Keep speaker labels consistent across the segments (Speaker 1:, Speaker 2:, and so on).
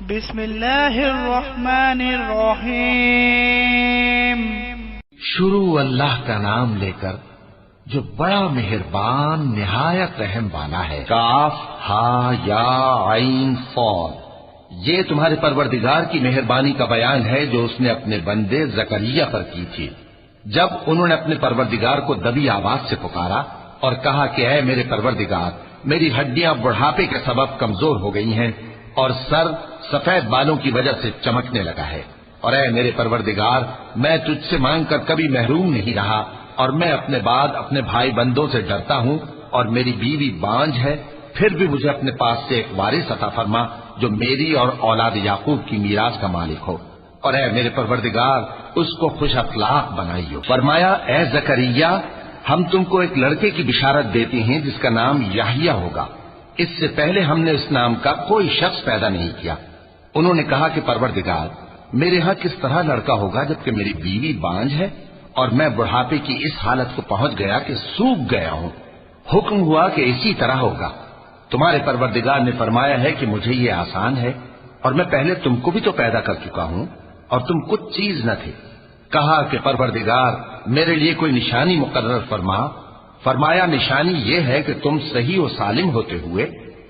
Speaker 1: بسم اللہ الرحمن الرحیم۔
Speaker 2: شروع اللہ کا نام لے کر جو بڑا مہربان نہایت رحم والا ہے۔ کاف ہا یا عین صاد، یہ تمہارے پروردگار کی مہربانی کا بیان ہے جو اس نے اپنے بندے زکریا پر کی تھی جب انہوں نے اپنے پروردگار کو دبی آواز سے پکارا اور کہا کہ اے میرے پروردگار، میری ہڈیاں بڑھاپے کے سبب کمزور ہو گئی ہیں اور سر سفید بالوں کی وجہ سے چمکنے لگا ہے، اور اے میرے پروردگار، میں تجھ سے مانگ کر کبھی محروم نہیں رہا، اور میں اپنے بعد اپنے بھائی بندوں سے ڈرتا ہوں، اور میری بیوی بانجھ ہے، پھر بھی مجھے اپنے پاس سے ایک وارث عطا فرما جو میری اور اولاد یعقوب کی میراث کا مالک ہو، اور اے میرے پروردگار اس کو خوش اخلاق بنائیو۔ فرمایا اے زکریا، ہم تم کو ایک لڑکے کی بشارت دیتے ہیں جس کا نام یحییٰ ہوگا، اس سے پہلے ہم نے اس نام کا کوئی شخص پیدا نہیں کیا۔ انہوں نے کہا کہ پروردگار، میرے ہاں کس طرح لڑکا ہوگا جبکہ میری بیوی بانجھ ہے اور میں بڑھاپے کی اس حالت کو پہنچ گیا کہ سوکھ گیا ہوں۔ حکم ہوا کہ اسی طرح ہوگا۔ تمہارے پروردگار نے فرمایا ہے کہ مجھے یہ آسان ہے، اور میں پہلے تم کو بھی تو پیدا کر چکا ہوں اور تم کچھ چیز نہ تھے۔ کہا کہ پروردگار، میرے لیے کوئی نشانی مقرر فرما۔ فرمایا نشانی یہ ہے کہ تم صحیح و سالم ہوتے ہوئے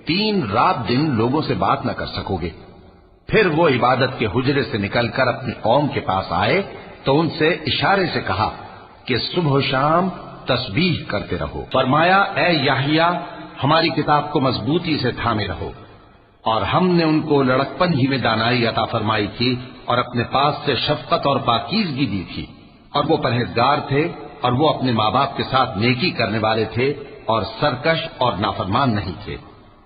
Speaker 2: 3 رات دن لوگوں سے بات نہ کر سکو گے۔ پھر وہ عبادت کے حجرے سے نکل کر اپنی قوم کے پاس آئے تو ان سے اشارے سے کہا کہ صبح و شام تسبیح کرتے رہو۔ فرمایا اے یحییٰ، ہماری کتاب کو مضبوطی سے تھامے رہو، اور ہم نے ان کو لڑکپن ہی میں دانائی عطا فرمائی تھی اور اپنے پاس سے شفقت اور پاکیزگی دی تھی، اور وہ پرہیزگار تھے اور وہ اپنے ماں باپ کے ساتھ نیکی کرنے والے تھے اور سرکش اور نافرمان نہیں تھے۔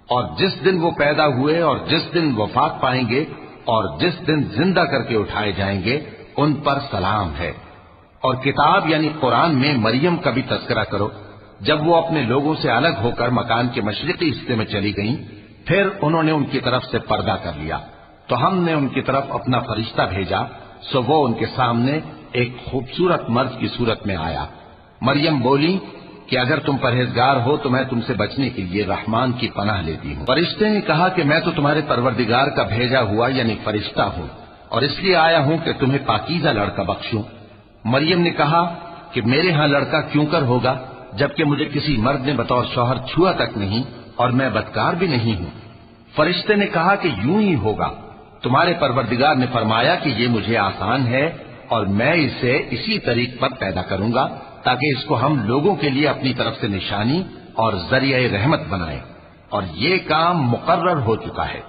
Speaker 2: اور جس دن وہ پیدا ہوئے اور جس دن وفات پائیں گے اور جس دن زندہ کر کے اٹھائے جائیں گے ان پر سلام ہے۔ اور کتاب یعنی قرآن میں مریم کا بھی تذکرہ کرو، جب وہ اپنے لوگوں سے الگ ہو کر مکان کے مشرقی حصے میں چلی گئیں، پھر انہوں نے ان کی طرف سے پردہ کر لیا تو ہم نے ان کی طرف اپنا فرشتہ بھیجا، سو وہ ان کے سامنے ایک خوبصورت مرد کی صورت میں آیا۔ مریم بولی کہ اگر تم پرہیزگار ہو تو میں تم سے بچنے کے لیے رحمان کی پناہ لیتی ہوں۔ فرشتے نے کہا کہ میں تو تمہارے پروردگار کا بھیجا ہوا یعنی فرشتہ ہوں، اور اس لیے آیا ہوں کہ تمہیں پاکیزہ لڑکا بخشوں۔ مریم نے کہا کہ میرے ہاں لڑکا کیوں کر ہوگا جبکہ مجھے کسی مرد نے بطور شوہر چھوا تک نہیں اور میں بدکار بھی نہیں ہوں۔ فرشتے نے کہا کہ یوں ہی ہوگا۔ تمہارے پروردگار نے فرمایا کہ یہ مجھے آسان ہے اور میں اسے اسی طریق پر پیدا کروں گا تاکہ اس کو ہم لوگوں کے لیے اپنی طرف سے نشانی اور ذریعہ رحمت بنائیں، اور یہ کام مقرر ہو چکا ہے۔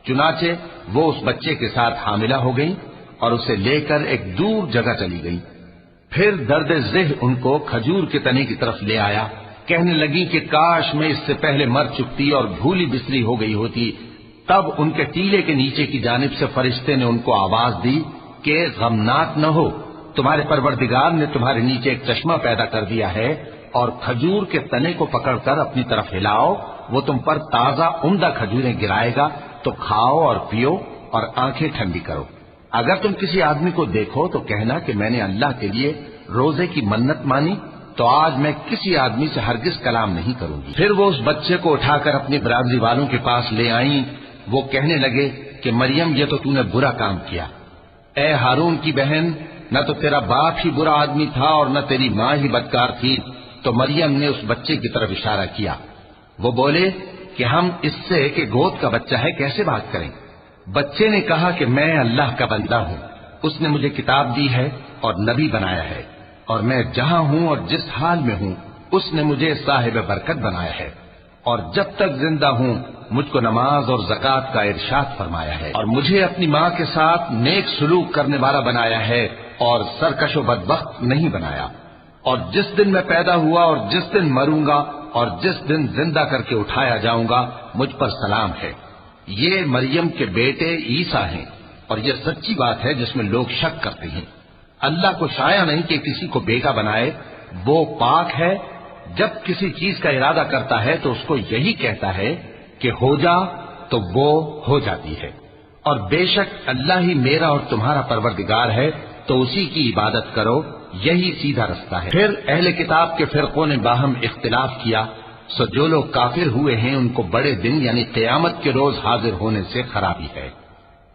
Speaker 2: چنانچہ وہ اس بچے کے ساتھ حاملہ ہو گئی اور اسے لے کر ایک دور جگہ چلی گئی۔ پھر درد ذہ ان کو کھجور کے تنے کی طرف لے آیا، کہنے لگی کہ کاش میں اس سے پہلے مر چکتی اور بھولی بسری ہو گئی ہوتی۔ تب ان کے ٹیلے کے نیچے کی جانب سے فرشتے نے ان کو آواز دی کہ غمناک نہ ہو، تمہارے پروردگار نے تمہارے نیچے ایک چشمہ پیدا کر دیا ہے، اور کھجور کے تنے کو پکڑ کر اپنی طرف ہلاؤ، وہ تم پر تازہ عمدہ کھجوریں گرائے گا، تو کھاؤ اور پیو اور آنکھیں ٹھنڈی کرو۔ اگر تم کسی آدمی کو دیکھو تو کہنا کہ میں نے اللہ کے لیے روزے کی منت مانی، تو آج میں کسی آدمی سے ہرگز کلام نہیں کروں گی۔ پھر وہ اس بچے کو اٹھا کر اپنی برادری والوں کے پاس لے آئیں۔ وہ کہنے لگے کہ مریم، یہ تو نے برا کام کیا۔ اے ہارون کی بہن، نہ تو تیرا باپ ہی برا آدمی تھا اور نہ تیری ماں ہی بدکار تھی۔ تو مریم نے اس بچے کی طرف اشارہ کیا۔ وہ بولے کہ ہم اس سے کہ گود کا بچہ ہے کیسے بات کریں؟ بچے نے کہا کہ میں اللہ کا بندہ ہوں، اس نے مجھے کتاب دی ہے اور نبی بنایا ہے، اور میں جہاں ہوں اور جس حال میں ہوں اس نے مجھے صاحب برکت بنایا ہے، اور جب تک زندہ ہوں مجھ کو نماز اور زکوٰۃ کا ارشاد فرمایا ہے، اور مجھے اپنی ماں کے ساتھ نیک سلوک کرنے والا بنایا ہے اور سرکش و بدبخت نہیں بنایا، اور جس دن میں پیدا ہوا اور جس دن مروں گا اور جس دن زندہ کر کے اٹھایا جاؤں گا مجھ پر سلام ہے۔ یہ مریم کے بیٹے عیسیٰ ہیں، اور یہ سچی بات ہے جس میں لوگ شک کرتے ہیں۔ اللہ کو شایع نہیں کہ کسی کو بیٹا بنائے، وہ پاک ہے، جب کسی چیز کا ارادہ کرتا ہے تو اس کو یہی کہتا ہے کہ ہو جا تو وہ ہو جاتی ہے، اور بے شک اللہ ہی میرا اور تمہارا پروردگار ہے، تو اسی کی عبادت کرو، یہی سیدھا رستہ ہے۔ پھر اہل کتاب کے فرقوں نے باہم اختلاف کیا، سو جو لوگ کافر ہوئے ہیں ان کو بڑے دن یعنی قیامت کے روز حاضر ہونے سے خرابی ہے۔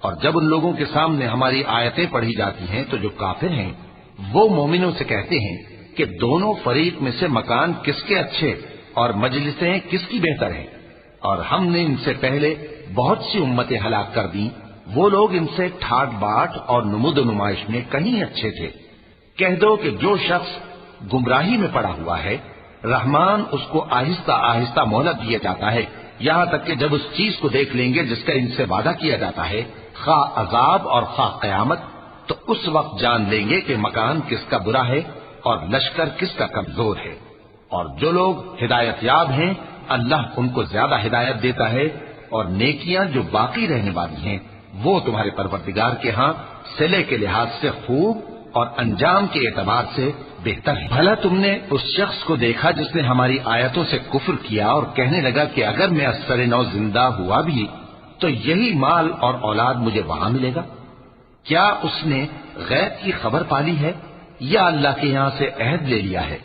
Speaker 2: اور جب ان لوگوں کے سامنے ہماری آیتیں پڑھی جاتی ہیں تو جو کافر ہیں وہ مومنوں سے کہتے ہیں کہ دونوں فریق میں سے مکان کس کے اچھے اور مجلسیں کس کی بہتر ہیں، اور ہم نے ان سے پہلے بہت سی امتیں ہلاک کر دیں، وہ لوگ ان سے ٹھاٹ باٹ اور نمود و نمائش میں کہیں اچھے تھے۔ کہہ دو کہ جو شخص گمراہی میں پڑا ہوا ہے رحمان اس کو آہستہ آہستہ مہلت دیا جاتا ہے، یہاں تک کہ جب اس چیز کو دیکھ لیں گے جس کا ان سے وعدہ کیا جاتا ہے، خواہ عذاب اور خواہ قیامت، تو اس وقت جان لیں گے کہ مکان کس کا برا ہے اور لشکر کس کا کمزور ہے۔ اور جو لوگ ہدایت یاب ہیں اللہ ان کو زیادہ ہدایت دیتا ہے، اور نیکیاں جو باقی رہنے والی ہیں وہ تمہارے پروردگار کے ہاں صلے کے لحاظ سے خوب اور انجام کے اعتبار سے بہتر ہے۔ بھلا تم نے اس شخص کو دیکھا جس نے ہماری آیتوں سے کفر کیا اور کہنے لگا کہ اگر میں ازسر نو زندہ ہوا بھی تو یہی مال اور اولاد مجھے وہاں ملے گا؟ کیا اس نے غیب کی خبر پالی ہے یا اللہ کے یہاں سے عہد لے لیا ہے؟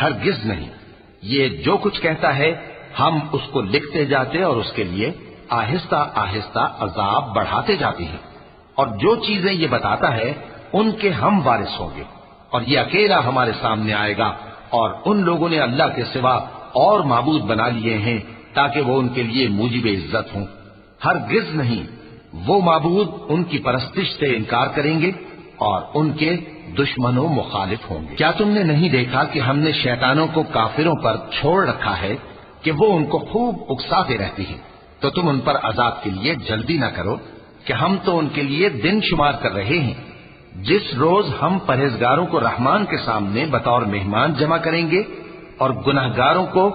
Speaker 2: ہرگز نہیں، یہ جو کچھ کہتا ہے ہم اس کو لکھتے جاتے اور اس کے لیے آہستہ آہستہ عذاب بڑھاتے جاتے ہیں، اور جو چیزیں یہ بتاتا ہے ان کے ہم وارث ہوں گے، اور یہ اکیلا ہمارے سامنے آئے گا، اور ان لوگوں نے اللہ کے سوا اور معبود بنا لیے ہیں تاکہ وہ ان کے لیے موجب عزت ہوں۔ ہرگز نہیں، وہ معبود ان کی پرستش سے انکار کریں گے اور ان کے دشمنوں مخالف ہوں گے۔ کیا تم نے نہیں دیکھا کہ ہم نے شیطانوں کو کافروں پر چھوڑ رکھا ہے کہ وہ ان کو خوب اکساتے رہتی ہیں؟ تو تم ان پر عذاب کے لیے جلدی نہ کرو کہ ہم تو ان کے لیے دن شمار کر رہے ہیں، جس روز ہم پرہیزگاروں کو رحمان کے سامنے بطور مہمان جمع کریں گے اور گناہگاروں کو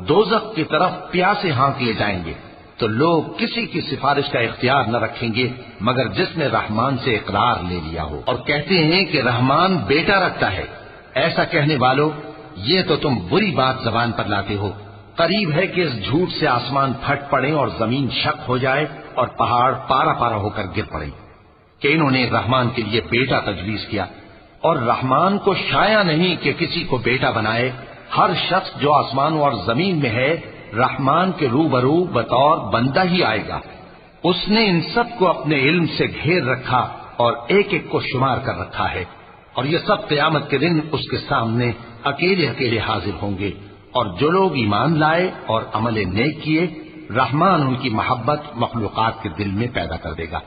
Speaker 2: دوزخ کی طرف پیاسے ہانک لے جائیں گے، تو لوگ کسی کی سفارش کا اختیار نہ رکھیں گے مگر جس نے رحمان سے اقرار لے لیا ہو، اور کہتے ہیں کہ رحمان بیٹا رکھتا ہے۔ ایسا کہنے والوں، یہ تو تم بری بات زبان پر لاتے ہو۔ قریب ہے کہ اس جھوٹ سے آسمان پھٹ پڑے اور زمین شق ہو جائے اور پہاڑ پارا پارا ہو کر گر پڑے کہ انہوں نے رحمان کے لیے بیٹا تجویز کیا، اور رحمان کو شایع نہیں کہ کسی کو بیٹا بنائے۔ ہر شخص جو آسمانوں اور زمین میں ہے رحمان کے روبرو بطور بندہ ہی آئے گا۔ اس نے ان سب کو اپنے علم سے گھیر رکھا اور ایک ایک کو شمار کر رکھا ہے، اور یہ سب قیامت کے دن اس کے سامنے اکیلے اکیلے حاضر ہوں گے۔ اور جو لوگ ایمان لائے اور عمل نیک کیے رحمان ان کی محبت مخلوقات کے دل میں پیدا کر دے گا۔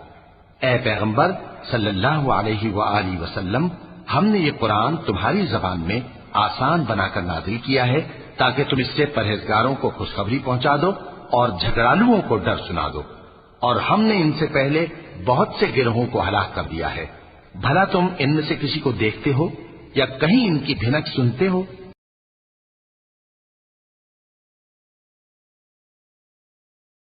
Speaker 2: اے پیغمبر صلی اللہ علیہ وآلہ وسلم، ہم نے یہ قرآن تمہاری زبان میں آسان بنا کر نازل کیا ہے تاکہ تم اس سے پرہیزگاروں کو خوشخبری پہنچا دو اور جھگڑالوؤں کو ڈر سنا دو، اور ہم نے ان سے پہلے بہت سے گروہوں کو ہلاک کر دیا ہے۔ بھلا تم ان میں سے کسی کو دیکھتے ہو یا کہیں ان کی بھنک سنتے ہو؟